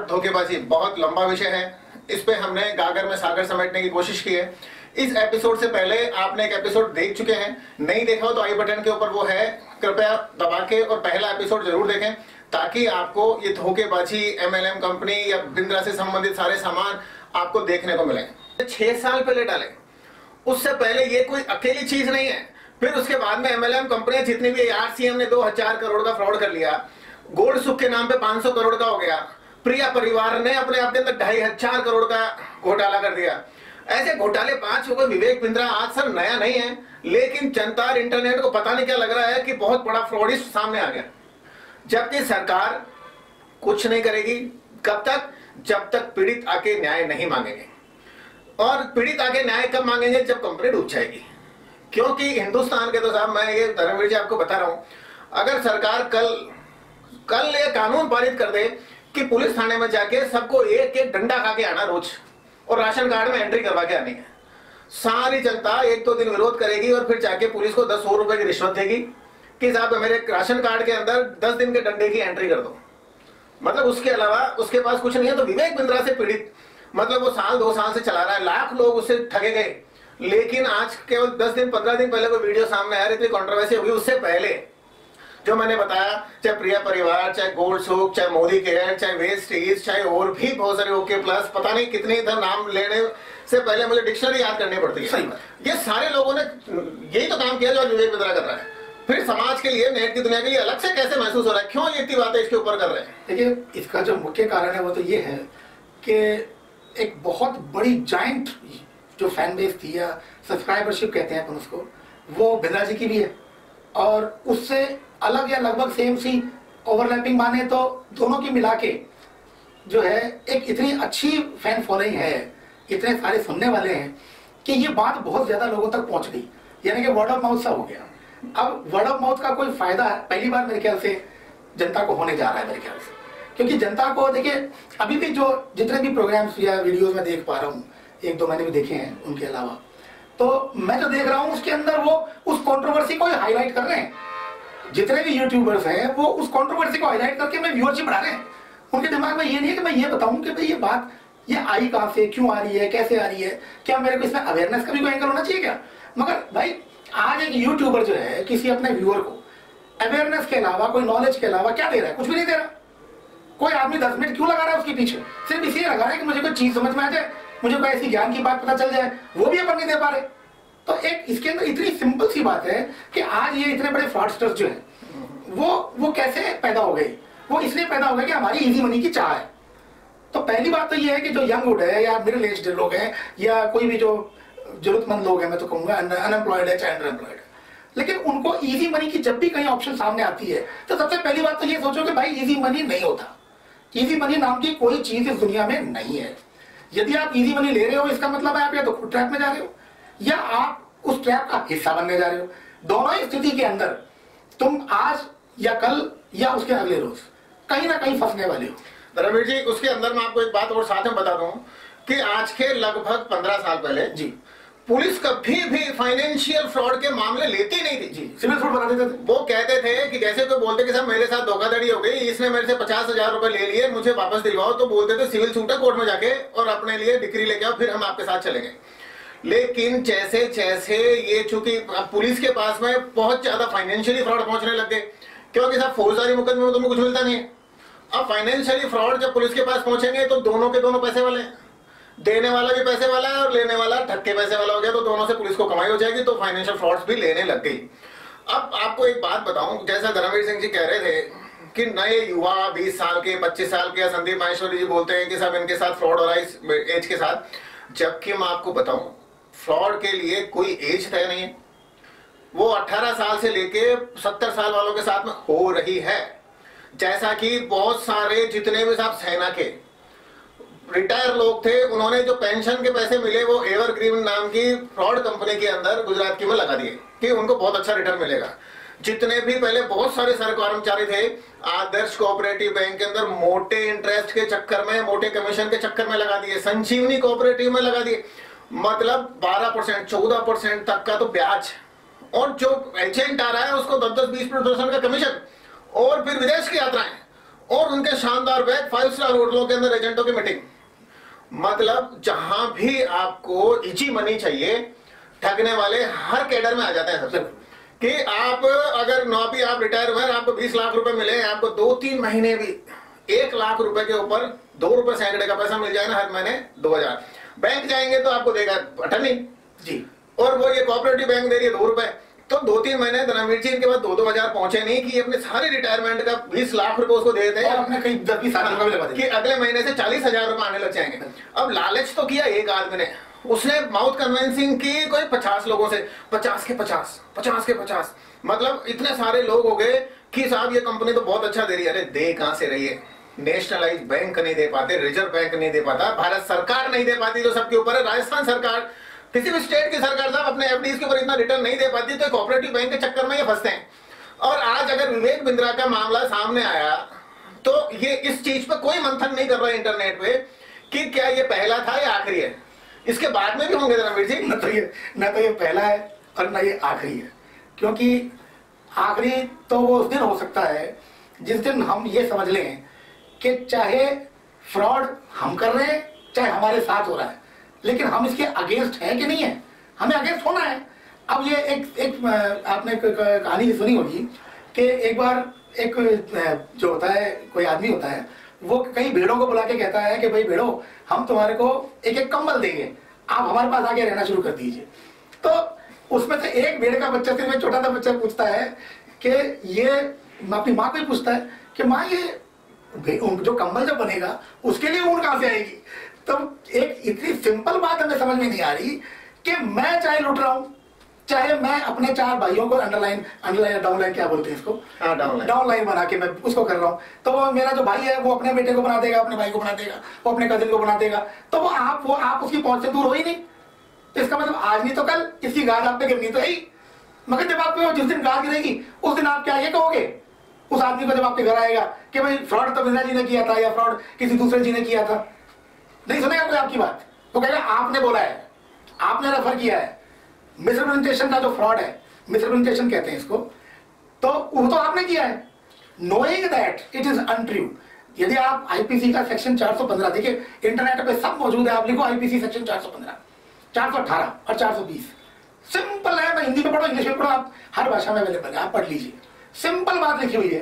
Fraud धोखेबाजी बहुत लंबा विषय है। इस पे हमने गागर में सागर समेटने की कोशिश की है। इस एपिसोड से पहले आपने एक एपिसोड देख चुके हैं, नहीं देखा हो तो आई बटन के ऊपर वो है, कृपया दबा के और पहला एपिसोड जरूर देखें ताकि आपको ये धोखेबाजी एमएलएम कंपनी या बिंद्रा से संबंधित सारे सामान आपको देखने को मिले। 6 साल पहले डाले, उससे पहले ये कोई अकेली चीज नहीं है। फिर उसके बाद में एमएलएम कंपनियां जितनी भी, आरसीएम ने 2000 करोड़ का फ्रॉड कर लिया, गोल्ड सुख के नाम पे 500 करोड़ का हो गया, प्रिया परिवार ने अपने अंदर 2500 करोड़ का घोटाला कर दिया। ऐसे घोटाले 5 हो गए। विवेक बिंद्रा आज सर नया नहीं है, लेकिन जनता और इंटरनेट को पता नहीं क्या लग रहा है कि बहुत बड़ा फ्रॉडिस्ट सामने आ गया। जबकि सरकार कुछ नहीं करेगी। कब तक? जब तक पीड़ित आके न्याय नहीं मांगेंगे। और पीड़ित आके न्याय कब मांगेंगे? जब कंपनी डूब जाएगी। क्योंकि हिंदुस्तान के तो साहब, मैं ये धर्मवीर जी आपको बता रहा हूं, अगर सरकार कल ये कानून पारित कर दे कि पुलिस थाने में जाके सबको एक एक डंडा खा के आना रोज और राशन कार्ड में एंट्री करवा के आनी है, सारी जनता 1-2 दिन विरोध करेगी और फिर जाके पुलिस को 10 रुपए की रिश्वत देगी कि साहब मेरे राशन कार्ड के अंदर 10 दिन के डंडे की एंट्री कर दो। मतलब उसके अलावा उसके पास कुछ नहीं है। तो विवेक बिंद्रा से पीड़ित, मतलब वो 1-2 साल से चला रहा है, लाख लोग उससे ठगे गए, लेकिन आज केवल 10 दिन 15 दिन पहले कोई वीडियो सामने आया, इतनी कंट्रोवर्सी होगी। उससे पहले जो मैंने बताया, चाहे प्रिया परिवार, चाहे गोल्ड सुख, चाहे मोदी केयर, चाहे वेस्ट ईज, चाहे और भी बहुत सारे ओके प्लस, पता नहीं कितने इधर नाम लेने से पहले मुझे डिक्शनरी याद करनी पड़ती है। सही, ये सारे लोगों ने यही तो काम किया जो विवेक बिंद्रा कर रहा है। फिर समाज के लिए, नेट की दुनिया के लिए अलग से कैसे महसूस हो रहा है? क्यों ये इतनी बातें इसके ऊपर कर रहे हैं? देखिए, इसका जो मुख्य कारण है वो तो ये है कि एक बहुत बड़ी जाइंट जो फैन बेस थी या सब्सक्राइबरशिप कहते हैं अपन उसको, वो बिंद्रा जी की भी है और उससे अलग या लगभग सेम सी ओवरलैपिंग माने तो दोनों की मिला के जो है एक इतनी अच्छी फैन फॉलोइंग है, इतने सारे सुनने वाले हैं कि ये बात बहुत ज्यादा लोगों तक पहुंच गई, यानी कि वर्ड ऑफ माउथ सा हो गया। अब वर्ड ऑफ माउथ का कोई फायदा पहली बार मेरे ख्याल से जनता को होने जा रहा है मेरे ख्याल से, क्योंकि जनता को देखिए अभी भी जो जितने भी प्रोग्राम्स या वीडियोज में देख पा रहा हूँ, 1-2 मैंने भी देखे हैं उनके अलावा, तो मैं जो देख रहा हूँ उसके अंदर वो उस कंट्रोवर्सी को हाईलाइट कर रहे हैं। जितने भी यूट्यूबर्स हैं वो उस कंट्रोवर्सी को हाईलाइट करके मैं व्यूअरशिप बढ़ा रहे हैं। उनके दिमाग में ये नहीं है कि मैं ये बताऊं कि भाई ये बात ये आई कहां से, क्यों आ रही है, कैसे आ रही है, क्या मेरे को इसमें अवेयरनेस का भी कोई एंगल होना चाहिए क्या? मगर भाई आज एक यूट्यूबर जो है किसी अपने व्यूअर को अवेयरनेस के अलावा, कोई नॉलेज के अलावा क्या दे रहा है? कुछ भी नहीं दे रहा। कोई आदमी 10 मिनट क्यों लगा रहा है उसके पीछे? सिर्फ इसलिए लगा रहा है कि मुझे कोई चीज समझ में आ जाए, मुझे कोई ऐसी ज्ञान की बात पता चल जाए, वो भी अपन नहीं दे पा रहे। तो एक इसके अंदर इतनी सिंपल सी बात है कि आज ये इतने बड़े फ्रॉडस्टर्स जो हैं वो कैसे पैदा हो गए? वो इसलिए पैदा हो गए कि हमारी इजी मनी की चाह है। तो पहली बात तो ये है कि जो यंग वुड है या मिडिल एज लोग हैं या कोई भी जो जरूरतमंद लोग हैं, मैं तो कहूंगा अनएम्प्लॉयड है चाहे अंडरएम्प्लॉयड है, लेकिन उनको इजी मनी की जब भी कहीं ऑप्शन सामने आती है तो सबसे पहली बात तो ये सोचो कि भाई इजी मनी नहीं होता। इजी मनी नाम की कोई चीज इस दुनिया में नहीं है। यदि आप इजी मनी ले रहे हो इसका मतलब है आप या तो खुद ट्रैप में जा रहे हो या आप उस ट्रैप का हिस्सा बनने जा रहे हो। दोनों ही स्थिति के अंदर तुम आज या कल या उसके अगले रोज कहीं ना कहीं फंसने वाले हो। रवि जी, उसके अंदर मैं आपको एक बात और साथ में बता दूं कि आज के लगभग 15 साल पहले जी पुलिस कभी भी फाइनेंशियल फ्रॉड के मामले लेती नहीं थी। जी, सिविल फ्रॉड बना देते थे। वो कहते थे कि जैसे कोई बोलते कि साहब मेरे साथ धोखाधड़ी हो गई, इसने मेरे से 50,000 रुपए ले लिए, मुझे वापस दिलवाओ, तो बोलते थे सिविल सूट है, कोर्ट में जाके और अपने लिए डिग्री लेके आओ, फिर हम आपके साथ चलेंगे। लेकिन जैसे जैसे ये चूंकि पुलिस के पास में बहुत ज्यादा फाइनेंशियली फ्रॉड पहुंचने लग गए, क्योंकि साहब फौजदारी मुकदमे में तुम्हें कुछ मिलता नहीं है। अब फाइनेंशियली फ्रॉड जब पुलिस के पास पहुंचेंगे तो दोनों के दोनों पैसे वाले हैं, देने वाला भी पैसे वाला है और लेने वाला धक्के पैसे वाला हो गया, तो दोनों से पुलिस को कमाई हो जाएगी, तो फाइनेंशियल फ्रॉड्स भी लेने लग गई। अब आपको एक बात बताऊं, जैसा धर्मवीर सिंह जी कह रहे थे कि नए युवा 20 साल के 25 साल के, संदीप माहेश्वरी जी बोलते हैं कि साहब इनके साथ फ्रॉड हो रहा है इस एज के साथ, जबकि मैं आपको बताऊं फ्रॉड के लिए कोई एज तय नहीं है। वो 18 साल से लेके 70 साल वालों के साथ में हो रही है। जैसा कि बहुत सारे जितने भी साहब सेना के रिटायर लोग थे, उन्होंने जो पेंशन के पैसे मिले वो एवरग्रीन नाम की फ्रॉड कंपनी के अंदर गुजरात की में लगा दिए कि उनको बहुत अच्छा रिटर्न मिलेगा। जितने भी पहले बहुत सारे सरकारी कर्मचारी थे आदर्श कोऑपरेटिव बैंक के अंदर मोटे इंटरेस्ट के चक्कर में, मोटे कमीशन के चक्कर में लगा दिए, संजीवनी कोऑपरेटिव में लगा दिए, मतलब 12% 14% तक का तो ब्याज, और जो एजेंट आ रहा है उसको 10-20% का कमीशन, और फिर विदेश की यात्राएं, और उनके शानदार बैग 5 स्टार होटलों के अंदर एजेंटों की मीटिंग। मतलब जहां भी आपको इजी मनी चाहिए, ठगने वाले हर कैडर में आ जाते हैं सबसे। कि आप अगर नौ भी आप रिटायर हुए, आपको 20 लाख रुपए मिले, आपको 2-3 महीने भी 1 लाख रुपए के ऊपर 2 रुपए सैकड़े का पैसा मिल जाए ना हर महीने 2000। बैंक जाएंगे तो आपको देगा अठन्नी जी, और वो ये कोऑपरेटिव बैंक दे रही है 2 रुपए। तो 2-3 महीने धर्मवीर जी इनके बाद 2-2 हजार पहुंचे नहीं कि अपने सारे रिटायरमेंट का 20 लाख रुपए उसको दे देते हैं, अपने कहीं 10-20 साल कि अगले महीने से 40,000 रुपए आने लग जाएंगे। अब लालच तो किया एक आदमी ने, उसने माउथ कन्विंसिंग की कोई 50 लोगों से, 50 के 50, 50 के 50, मतलब इतने सारे लोग हो गए कि साहब ये कंपनी तो बहुत अच्छा दे रही है। अरे दे कहां से रही है? नेशनलाइज बैंक नहीं दे पाते, रिजर्व बैंक नहीं दे पाता, भारत सरकार नहीं दे पाती जो सबके ऊपर है, राजस्थान सरकार, किसी भी स्टेट की सरकार साहब अपने एफडीज के ऊपर इतना रिटर्न नहीं दे पाती, तो कोऑपरेटिव बैंक के चक्कर में ये फंसते हैं। और आज अगर विवेक बिंद्रा का मामला सामने आया तो ये इस चीज पर कोई मंथन नहीं कर रहा है इंटरनेट पे कि क्या ये पहला था या आखिरी है। इसके बाद में भी होंगे रणवीर जी। न तो ये पहला है और न ये आखिरी है, क्योंकि आखिरी तो वो उस दिन हो सकता है जिस दिन हम ये समझ लें कि चाहे फ्रॉड हम कर रहे हैं चाहे हमारे साथ हो रहा है, लेकिन हम इसके अगेंस्ट हैं कि नहीं है, हमें अगेंस्ट होना है। अब ये एक आपने कहानी सुनी होगी कि एक बार एक जो होता है कोई आदमी होता है, वो कई भेड़ों को बुला के कहता है कि भाई भेड़ों, हम तुम्हारे को एक एक कंबल देंगे, आप हमारे पास आके रहना शुरू कर दीजिए। तो उसमें से एक भेड़ का बच्चा, सिर्फ एक छोटा सा बच्चा पूछता है कि ये अपनी माँ को ही पूछता है कि माँ ये जो कंबल जब बनेगा उसके लिए ऊन कहाँ से आएगी। तो एक इतनी सिंपल बात हमें समझ में नहीं आ रही कि मैं चाहे लुट रहा हूं, चाहे मैं अपने 4 भाइयों को अंडरलाइन डाउनलाइन क्या बोलते हैं इसको, डाउनलाइन बना के मैं उसको कर रहा हूं, तो वो मेरा जो भाई है वो अपने बेटे को बना देगा, अपने भाई को बना देगा, वो अपने कजिन को बना देगा, तो वो आप उसकी पहुंच से दूर हो ही नहीं। तो इसका मतलब आज नहीं तो कल इसकी गाज आप पे गिरनी तो है ही। मगर जब आप पे जिस दिन गाज गिरेगी उस दिन आप क्या ये कहोगे उस आदमी को जब आपके घर आएगा कि भाई फ्रॉड तो बिंद्रा जी ने किया था या फ्रॉड किसी दूसरे जी ने किया था? नहीं सुनेगा कोई आपकी बात, वो कहेगा आपने बोला है, आपने रेफर किया है। मिसरिप्रेजेंटेशन का जो फ्रॉड है, मिसरिप्रेजेंटेशन कहते हैं इसको, तो वो तो आपने किया है knowing that it is untrue. यदि आप आईपीसी का सेक्शन 415 देखिए, इंटरनेट पे सब मौजूद है, आप लिखो आईपीसी सेक्शन 415, 418 और 420, सिंपल है। मैं हिंदी में पढ़ो, इंग्लिश में पढ़ो, आप हर भाषा में अवेलेबल है, आप पढ़ लीजिए। सिंपल बात लिखी हुई है,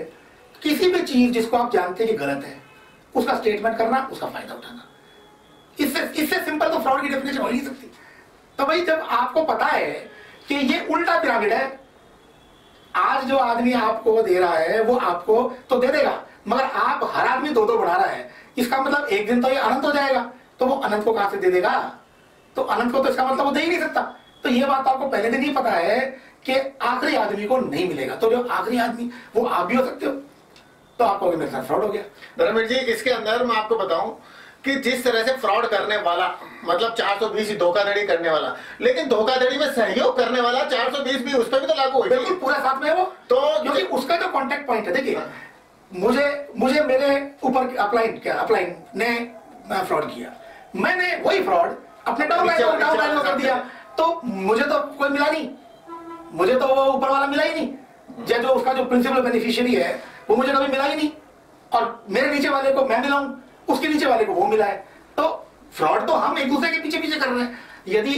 किसी भी चीज जिसको आप जानते हैं कि गलत है उसका स्टेटमेंट करना, उसका फायदा उठाना, इससे सिंपल तो फ्रॉड की डेफिनेशन हो ही नहीं सकती। तो भाई जब आपको पता है कि ये उल्टा पिरामिड है, आज जो आदमी आपको दे रहा है वो आपको तो दे देगा, मगर आप हर आदमी 2-2 बढ़ा रहा है, इसका मतलब एक दिन तो ये अनंत हो जाएगा, तो वो अनंत को कहां से दे देगा? तो अनंत को तो इसका मतलब वो दे ही नहीं सकता। तो ये बात आपको पहले दिन ही पता है कि आखिरी आदमी को नहीं मिलेगा, तो जो आखिरी आदमी वो आप भी हो सकते हो, तो आपको मेरे साथ फ्रॉड हो गया। धर्मवीर जी, इसके अंदर मैं आपको बताऊं कि जिस तरह से फ्रॉड करने वाला, मतलब 420 धोखाधड़ी करने वाला, लेकिन धोखाधड़ी में सहयोग करने वाला 420 भी उस पर भी तो लागू हो, बिल्कुल पूरा साथ में वो, तो क्योंकि उसका जो कॉन्टेक्ट पॉइंट है, देखिए मुझे मेरे ऊपर अपलाइन ने फ्रॉड किया, मैंने वही फ्रॉड अपने डाउनलाइन में कर दिया, तो मुझे तो कोई मिला नहीं, मुझे तो वो ऊपर वाला मिला ही नहीं, जो उसका जो प्रिंसिपल बेनिफिशियरी है वो मुझे कभी मिला ही नहीं, और मेरे नीचे वाले को मैं मिलाऊं, उसके नीचे वाले को वो मिला है। तो फ्रॉड तो हम एक दूसरे के पीछे पीछे कर रहे हैं। यदि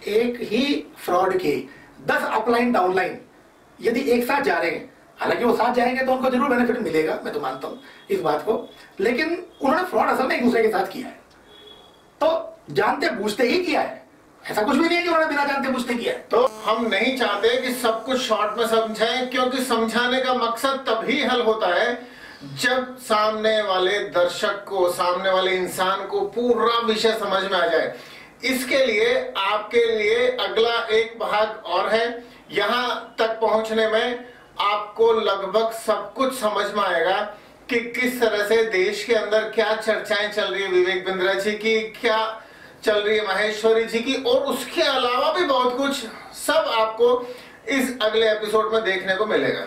एक ही फ्रॉड के 10 अपलाइन डाउनलाइन यदि एक साथ जा रहे हैं, हालांकि वो साथ जाएंगे तो उनको जरूर बेनिफिट मिलेगा, मैं तो मानता हूं इस बात को, लेकिन उन्होंने फ्रॉड असल में एक दूसरे के साथ किया है, तो जानते बूझते ही किया है, ऐसा कुछ भी नहीं है कि उन्होंने बिना जानते बूझते किया है। तो हम नहीं चाहते कि सब कुछ शॉर्ट में समझें, क्योंकि समझाने का मकसद तभी हल होता है जब सामने वाले दर्शक को, सामने वाले इंसान को पूरा विषय समझ में आ जाए। इसके लिए आपके लिए अगला एक भाग और है, यहां तक पहुंचने में आपको लगभग सब कुछ समझ में आएगा कि किस तरह से देश के अंदर क्या चर्चाएं चल रही है विवेक बिंद्रा जी की, क्या चल रही है महेश्वरी जी की, और उसके अलावा भी बहुत कुछ, सब आपको इस अगले एपिसोड में देखने को मिलेगा।